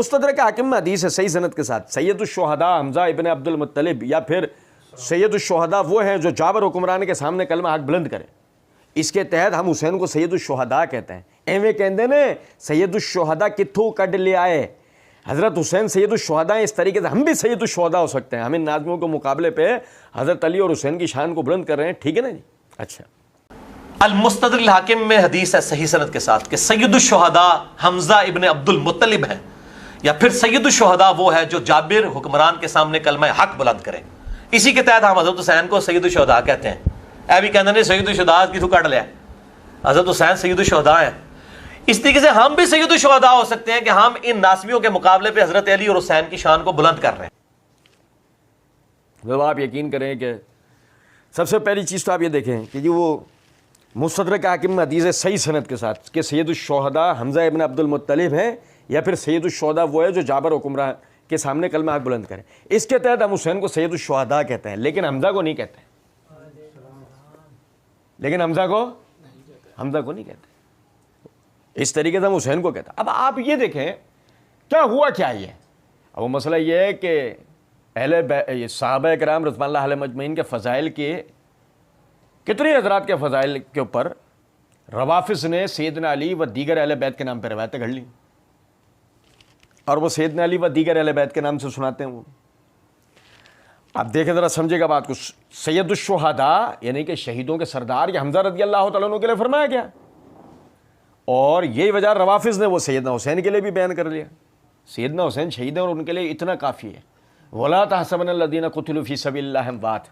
मुस्तदरक हाकिम में हदीस है सही सनद के साथ, सैयदुश्शुहदा हमजा इब्न अब्दुल मुत्तलिब या फिर सैयदुश्शुहदा वो हैं जो जाबर हुक्मरान के सामने कलमा हक बुलंद करें। इसके तहत हम हुसैन को सैयदुश्शुहदा कहते हैं। एवं कहते ने सैयदुश्शुहदा कित्थों कड ले आए, हज़रत हुसैन सैयदुश्शुहदा हैं, इस तरीके से हम भी सैयदुश्शुहदा हो सकते हैं। हम इन नाज़िमों के मुकाबले पे हज़रत अली और हुसैन की शान को बुलंद कर रहे हैं, ठीक है ना जी। अच्छा, अल-मुस्तदरक हाकिम में हदीस है सही सनद के साथ कि सैयदुश्शुहदा हमजा इब्न अब्दुल मुत्तलिब है, या फिर सैयदुश्शुहदा वो है जो जाबिर हुक्मरान के सामने कलमा हक बुलंद करें। इसी के तहत हम हज़रत हुसैन को सैयदुश्शुहदा कहते हैं। ऐ भी कहते हैं सैयदुश्शुहदा की तू कट लिया, हज़रत हुसैन सैयदुश्शुहदा है। इस तरीके से हम भी सैयदुश्शुहदा हो सकते हैं कि हम इन नासबियों के मुकाबले पे हज़रत अली और हुसैन की शान को बुलंद कर रहे हैं। जब आप यकीन करें कि सबसे पहली चीज़ तो आप ये देखें कि जी वो मुस्तदरक हाकिम में हदीस है सही सनद के साथ कि सैयदुश्शुहदा हमजा इब्न अब्दुल मुत्तलिब हैं, या फिर सैयदुश्शुहदा वो है जो जाबर हुक्मरान के सामने कलमा हक बुलंद करें। इसके तहत हम हुसैन को सैयदुश्शुहदा कहते हैं, लेकिन हमजा को नहीं कहते, लेकिन हमजा को नहीं कहते। इस तरीके से हम हुसैन को कहते हैं। अब आप ये देखें क्या हुआ क्या ये। अब वो मसला ये है कि अहले सहाबा किराम रज़ियल्लाहु अलैहिम अजमईन के फ़ज़ाइल के कितने हज़रात के फ़ज़ाइल के ऊपर रवाफ़िज़ ने सैयदना अली व दीगर अहले बैत के नाम पर रवायतें घड़ ली, और वो सैयदना अली व दीगर अहले बैत के नाम से सुनाते हैं। वो आप देखें ज़रा, समझेगा बात को। सैयदुश्शुहदा यानी कि शहीदों के सरदार या हमज़ा रज़ियल्लाहु तआला अन्हु के लिए फरमाया गया, और यही वजह रवाफ़िज़ ने वो सैयदना हुसैन के लिए भी बयान कर लिया। सैयदना हुसैन शहीद हैं और उनके लिए इतना काफ़ी है। वला तहसबन्नल्लज़ीना क़ुतिलू फ़ी सबीलिल्लाहि अमवात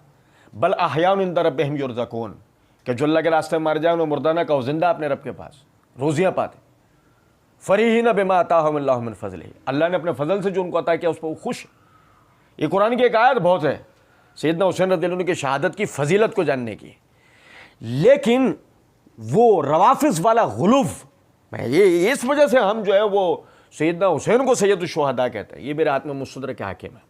बल अहयाउन इंदा रब्बिहिम युरज़क़ून, कि जो अल्लाह के रास्ते में मर जाए उन्हें मुर्दा ना कहो, जिंदा अपने रब के पास रोज़ियाँ पाते। फ़रीहीन बिमा आताहुमुल्लाहु मिन फ़ज़लिही, अल्लाह ने अपने फजल से जो उनको अता किया उस पर वो खुश। ये कुरान की एक आयत बहुत है सैयदना हुसैन रज़ियल्लाहु अन्हु की शहादत की फजीलत को जानने की, लेकिन वो रवाफ़िज़ वाला गुलूफ़, ये इस वजह से हम जो है वो सैयदना हुसैन को सैयदुश्शुहदा कहते हैं। ये मेरे हाथ में मुस्तदरक हाकिम है।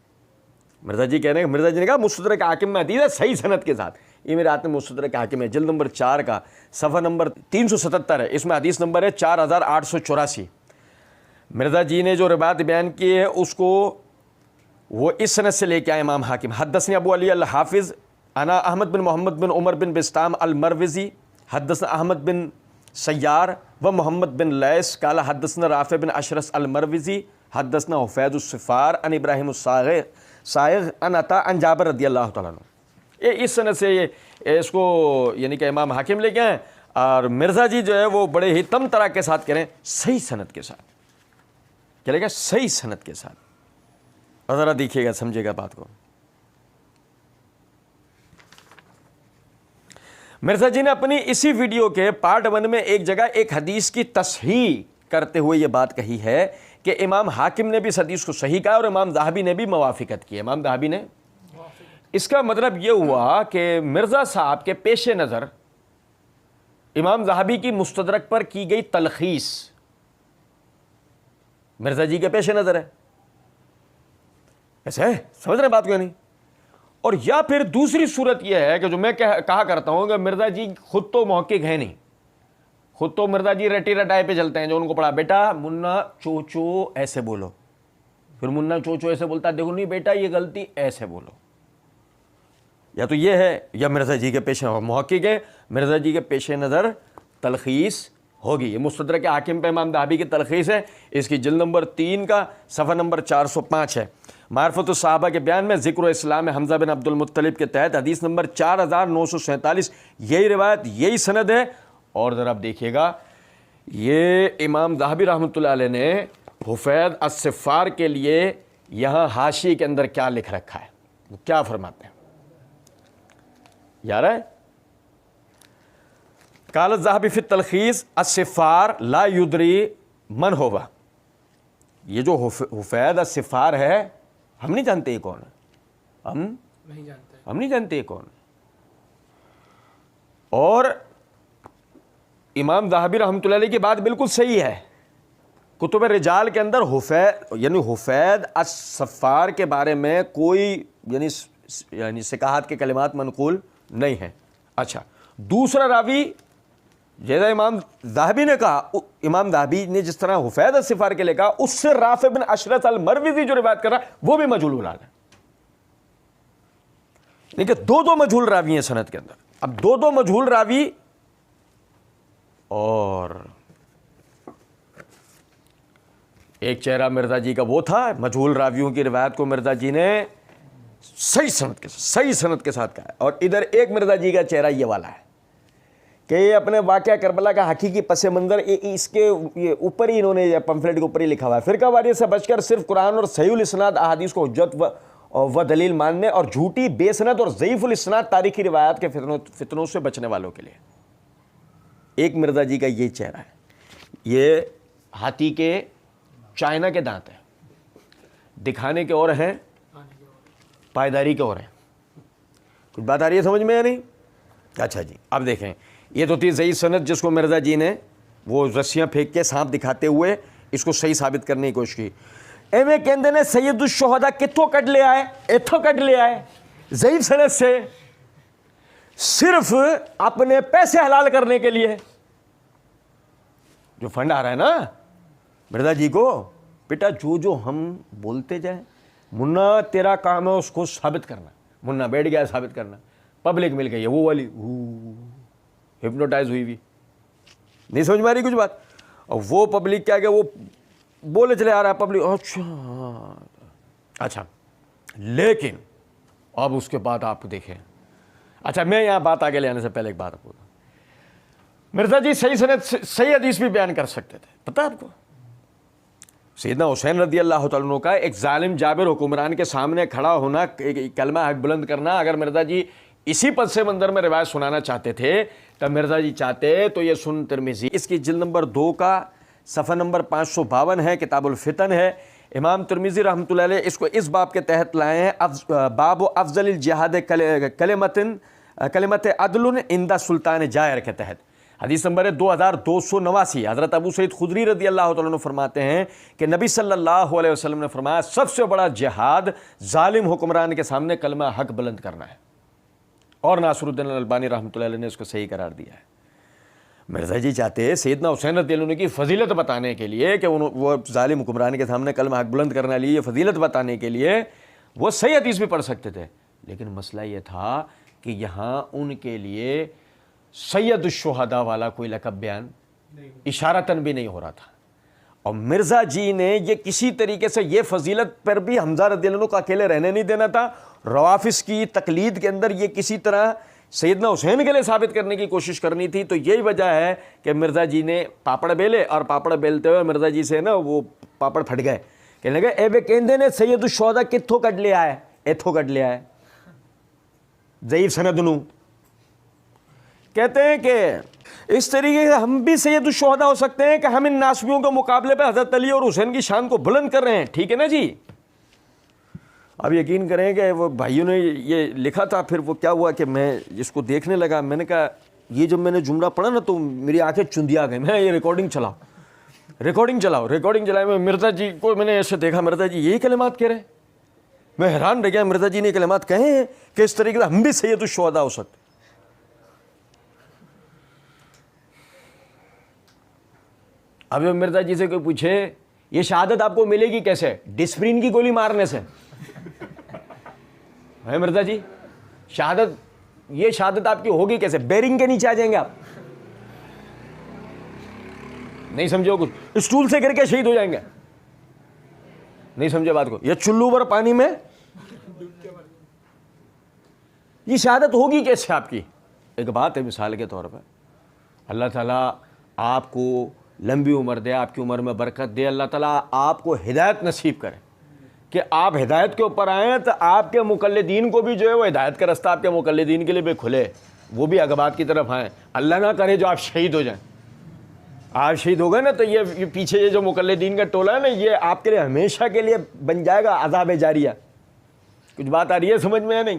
मिर्ज़ा जी कह रहे हैं, मिर्ज़ा जी ने कहा मुस्तदरक हाकिम में हदीस है सही सनद के साथ। ये मेरे हाथ में मुस्तदरक हाकिम है, जिल्द नंबर 4 का सफ़ा नंबर 377 है। इसमें हदीस नंबर है 4884। मिर्ज़ा जी ने जो रिवायत बयान की है उसको वो इस सनद से लेके आए इमाम हाकिम। हद्दसनी अबू अली अल हाफिज़ अना अहमद बिन मोहम्मद बिन उमर बिन बिस्ताम अल मरवज़ी हद्दसना अहमद बिन सय्यार व मोहम्मद बिन लैस काला हद्दसना राफ़े बिन अशरस अल मरवज़ी हद्दसना हुफ़ैदुस्सिफ़ार अन इब्राहिम साइग़ अन अता अन जाबर रज़ियल्लाहु तआला अन्हु। ये इस सनद से ये इसको यानी कि इमाम हाकिम लेके आए, और मिर्ज़ा जी जो है वो बड़े ही तम तराक के साथ करें सही सनद के साथ, चलेगा सही सनद के साथ। और ज़रा देखिएगा, समझिएगा बात को। मिर्ज़ा जी ने अपनी इसी वीडियो के पार्ट 1 में एक जगह एक हदीस की तस्हीह करते हुए ये बात कही है कि इमाम हाकिम ने भी इस हदीस को सही कहा और इमाम ज़हाबी ने भी मुवाफ़िक़त की। इमाम ज़हाबी ने, इसका मतलब ये हुआ कि मिर्ज़ा साहब के पेश नज़र इमाम ज़हाबी की मुस्तदरक पर की गई तलख़ीस मिर्ज़ा जी के पेश नज़र है। ऐसे है, समझ रहे बात क्यों नहीं। और या फिर दूसरी सूरत यह है कि जो मैं कहा करता हूँ कि मिर्ज़ा जी खुद तो मुहक्किक है नहीं, खुद तो मिर्ज़ा जी रटी रटाए पे चलते हैं। जो उनको पढ़ा बेटा मुन्ना चोचो ऐसे बोलो, फिर मुन्ना चोचो ऐसे बोलता, देखो नहीं बेटा ये गलती ऐसे बोलो। या तो ये है या मिर्ज़ा जी के पेश मुहक्किक है, मिर्ज़ा जी के पेश नज़र तलख़ीस होगी। ये मुस्तदरक हाकिम पे इमाम ज़हाबी की तलख़ीस है, इसकी जिल्द नंबर 3 का सफ़ा नंबर 405 है। मारफ़तुस सहाबा के बयान में ज़िक्र इस्लाम हमज़ा बिन अब्दुल मुत्तलिब के तहत हदीस नंबर 4947 यही रिवायत यही सनद है। और ज़रा आप देखिएगा, ये इमाम ज़हाबी रहमतुल्लाह अलैह ने हुफ़ैद अस्सिफ़ार के लिए यहाँ हाशिए के अंदर क्या लिख रखा है, वो क्या फरमाते हैं यार है? काल ज़हाबी फ़ी तलख़ीस अस्सिफ़ार ला युदरी मन होगा। ये जो हुफ़ैद अस्सिफ़ार है हम नहीं जानते ये कौन है, हम नहीं जानते ये कौन है। और इमाम ज़हाबी रहमतुल्लाह अलैह की बात बिल्कुल सही है। कुतुब रिजाल के अंदर हुफ़ैद अस्सिफ़ार के बारे में कोई यानी सिकाहत के कलिमात मनक़ूल नहीं है। अच्छा, दूसरा रावी जैसा इमाम ज़हाबी ने कहा امام دہبی نے جس طرح حفید الصفار کے لکھا اس سے رافع بن اشرت المروزی جو روایت کر رہا ہے وہ بھی مجہول الحال ہے. لیکن دو مجہول راوی ہیں سند کے اندر. اب دو مجہول راوی اور ایک چہرہ مرزا جی کا وہ تھا, مجہول راویوں کی روایت کو مرزا جی نے صحیح سند کے ساتھ کہا ہے, اور ادھر ایک مرزا جی کا چہرہ یہ والا ہے کہ یہ اپنے واقعہ کربلا کا حقیقی پس منظر اس کے اوپر ہی انہوں نے پمفلیٹ کے اوپر ہی لکھا ہوا ہے. فرقہ واریت سے بچ کر صرف قرآن اور صحیح الاسناد احادیث کو حجت و دلیل ماننے اور جھوٹی بے سند اور ضعیف الاسناد تاریخی روایات کے فتنوں سے بچنے والوں کے لیے ایک مرزا جی کا یہ چہرہ ہے. یہ ہاتھی کے چائنا کے دانت ہیں, دکھانے کے اور ہیں, پائیداری کے اور ہیں. کچھ بات آ رہی ہے سمجھ میں یا نہیں؟ اچھا جی, اب دیکھیں یہ تو تھی ضعیف سند جس کو مرزا جی نے وہ رسیاں پھینک کے سانپ دکھاتے ہوئے اس کو صحیح ثابت کرنے کی کوشش کی. ایویں کہندے نے سید الشہداء کتوں کٹ لے آئے, ایتھوں کٹ لے آئے ضعیف سند سے, صرف اپنے پیسے حلال کرنے کے لیے. جو فنڈ آ رہا ہے نا مرزا جی کو, بیٹا جو ہم بولتے جائیں, منا تیرا کام ہے اس کو ثابت کرنا. منا بیٹھ گیا ثابت کرنا, پبلک مل گئی ہے وہ والی ہپنوٹائز ہوئی نہیں سمجھ میں آ رہی کچھ بات. اور وہ پبلک کیا کہ وہ بولے چلے آ رہا ہے پبلک, اچھا لیکن اب اس کے بعد آپ دیکھیں. اچھا میں یہاں بات آگے لے آنے سے پہلے ایک بات بولوں. مرزا جی صحیح سند صحیح حدیث بھی بیان کر سکتے تھے, پتہ آپ کو. سیدنا حسین رضی اللہ تعالیٰ عنہ کا ایک ظالم جابر حکمران کے سامنے کھڑا ہونا, کلمہ حق بلند کرنا, اگر مرزا جی اسی پس منظر میں روایت سنانا چاہتے تھے تب مرزا جی چاہتے تو یہ سن ترمذی اس کی جلد نمبر 2 کا صفحہ نمبر 552 ہے, کتاب الفتن ہے. امام ترمذی رحمۃ اللہ علیہ اس کو اس باب کے تحت لائے ہیں, باب افضل الجہاد کلمت عدل عند سلطان جائر کے تحت. حدیث نمبر ہے 2289. حضرت ابو سعید خدری رضی اللہ تعالیٰ عنہ فرماتے ہیں کہ نبی صلی اللہ علیہ وسلم نے فرمایا سب سے بڑا جہاد ظالم حکمران کے سامنے کلمہ حق بلند کرنا ہے, اور ناصر الدین البانی رحمۃ اللہ علیہ نے اس کو صحیح قرار دیا ہے. مرزا جی چاہتے سیدنا حسین رضی اللہ عنہ کی فضیلت بتانے کے لیے کہ وہ ظالم حکمران کے سامنے کلمہ حق بلند کرنے لیے فضیلت بتانے کے لیے وہ صحیح حدیث بھی پڑھ سکتے تھے, لیکن مسئلہ یہ تھا کہ یہاں ان کے لیے سید الشہداء والا کوئی لقب بیان اشارتاً بھی نہیں ہو رہا تھا. اور مرزا جی نے یہ کسی طریقے سے یہ فضیلت پر بھی حمزہ رضی اللہ عنہ کو اکیلے رہنے نہیں دینا تھا. روافظ کی تقلید کے اندر یہ کسی طرح سیدنا حسین کے لیے ثابت کرنے کی کوشش کرنی تھی. تو یہی وجہ ہے کہ مرزا جی نے پاپڑ بیلے, اور پاپڑ بیلتے ہوئے مرزا جی سے نا وہ پاپڑ پھٹ گئے. کہنے لگے اے بے کہندے نے سید الشہداء کتھوں کٹ لے آئے, ایتھوں کٹ لے آئے ضعیف سند نو. کہتے ہیں کہ اس طریقے سے ہم بھی سید الشہداء ہو سکتے ہیں کہ ہم ان ناسبیوں کے مقابلے پہ حضرت علی اور حسین کی شان کو بلند کر رہے ہیں, ٹھیک ہے نا جی. اب یقین کریں کہ وہ بھائیوں نے یہ لکھا تھا, پھر وہ کیا ہوا کہ میں اس کو دیکھنے لگا, میں نے کہا یہ جب میں نے جملہ پڑھا نا تو میری آنکھیں چندیا گئیں. میں یہ ریکارڈنگ چلائی, میں مرزا جی کو میں نے ایسے دیکھا, مرزا جی یہی کلمات کہہ رہے ہیں. میں حیران رہ گیا, مرزا جی نے کلمات کہے ہیں کہ اس طریقے سے ہم بھی سید الشہداء ہو سکتے. اب مرزا جی سے کوئی پوچھے یہ شہادت آپ کو ملے گی کیسے, ڈسپرین کی گولی مارنے سے ہے مرزا جی, یہ شہادت آپ کی ہوگی کیسے, بیرنگ کے نیچے آ جائیں گے آپ, نہیں سمجھو کچھ, اسٹول سے گر کے شہید ہو جائیں گے, نہیں سمجھے بات کو, یہ چلو بھر پانی میں یہ شہادت ہوگی کیسے آپ کی. ایک بات ہے مثال کے طور پر, اللہ تعالیٰ آپ کو لمبی عمر دے, آپ کی عمر میں برکت دے, اللہ تعالیٰ آپ کو ہدایت نصیب کرے کہ آپ ہدایت کے اوپر آئیں تو آپ کے مقلدین کو بھی جو ہے وہ ہدایت کا رستہ آپ کے مقلدین کے لیے بھی کھلے, وہ بھی عقبات کی طرف آئیں. اللہ نہ کرے جو آپ شہید ہو جائیں, آپ شہید ہو گئے نا تو یہ پیچھے یہ جو مقلدین کا ٹولہ ہے نا یہ آپ کے لیے ہمیشہ کے لیے بن جائے گا عذاب جاریہ. کچھ بات آ رہی ہے سمجھ میں یا نہیں؟